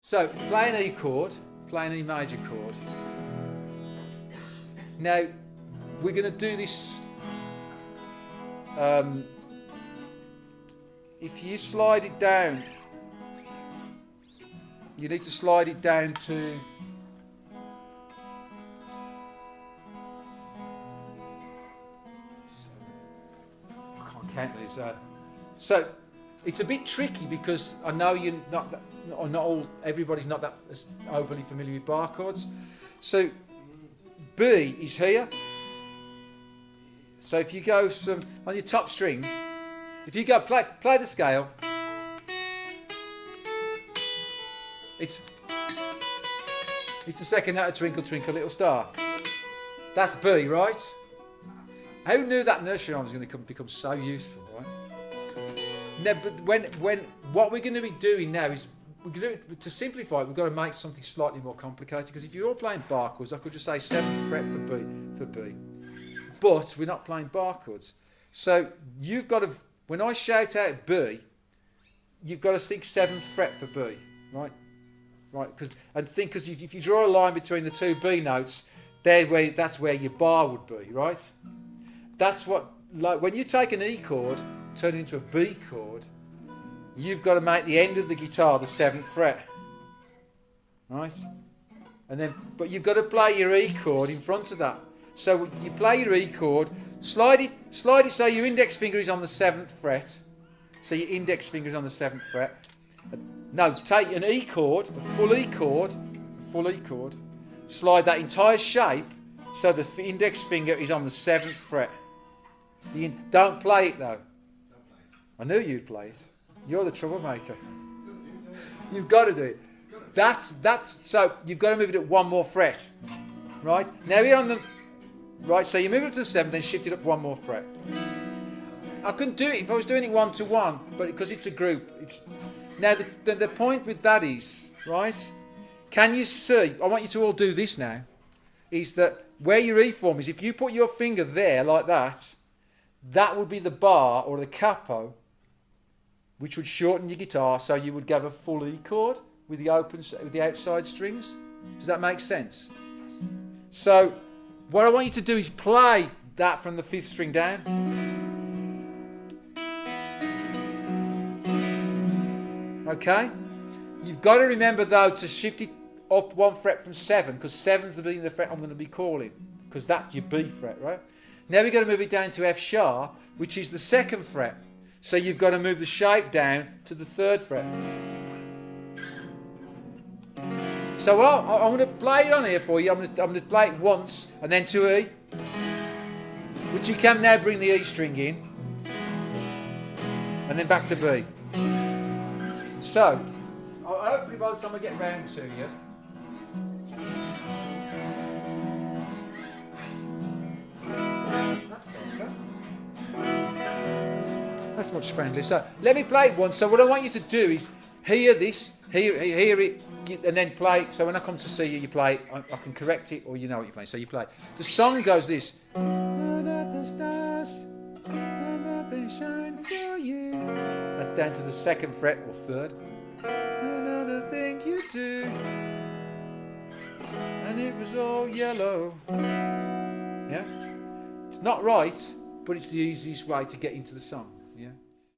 So play an E chord, play an E major chord. Now we're going to do this. If you slide it down, you need to slide it down to I can't count these. So it's a bit tricky because I know you're not all. Everybody's not that overly familiar with bar chords. So B is here. So if you go on your top string, if you go play the scale, it's the second note of Twinkle Twinkle Little Star. That's B, right? Who knew that nursery rhyme was going to become so useful, right? No, but when what we're going to be doing now is to simplify it, we've got to make something slightly more complicated. Because if you're all playing bar chords, I could just say 7th fret for B. But we're not playing bar chords. So you've got to, when I shout out B, you've got to think 7th fret for B, right? Right, because if you draw a line between the two B notes, that's where your bar would be, right? That's what, like when you take an E chord, turn it into a B chord, you've got to make the end of the guitar the 7th fret, right? And then, but you've got to play your E chord in front of that. So you play your E chord, slide it so your index finger is on the 7th fret. So your index finger is on the 7th fret. No, take an E chord, a full E chord, slide that entire shape so the index finger is on the 7th fret. Don't play it though. I knew you'd play it. You're the troublemaker. You've got to do it. That's so you've got to move it at one more fret. Right? Now you're on the right, so you move it to the 7th, then shift it up one more fret. I couldn't do it if I was doing it 1 to 1, but because it's a group. Now the point with that is, right? Can you see? I want you to all do this now. Is that where your E form is? If you put your finger there like that, that would be the bar or the capo, which would shorten your guitar, so you would give a full E chord with the outside strings. Does that make sense? So what I want you to do is play that from the 5th string down. Okay? You've got to remember though to shift it up 1 fret from 7, because 7's the fret I'm going to be calling, because that's your B fret, right? Now we're going to move it down to F sharp, which is the 2nd fret. So you've got to move the shape down to the 3rd fret. So I'm going to play it on here for you. I'm going to play it once and then to E, which you can now bring the E string in, and then back to B. So hopefully by the time I get round to you, that's much friendlier. So let me play it once. So what I want you to do is hear this, hear it, and then play it. So when I come to see you, you play it. I can correct it, or you know what you're playing. So you play. The song goes this. The stars, they shine for you. That's down to the 2nd fret or 3rd. Another thing you do, and it was all yellow. Yeah, it's not right, but it's the easiest way to get into the song. Yeah.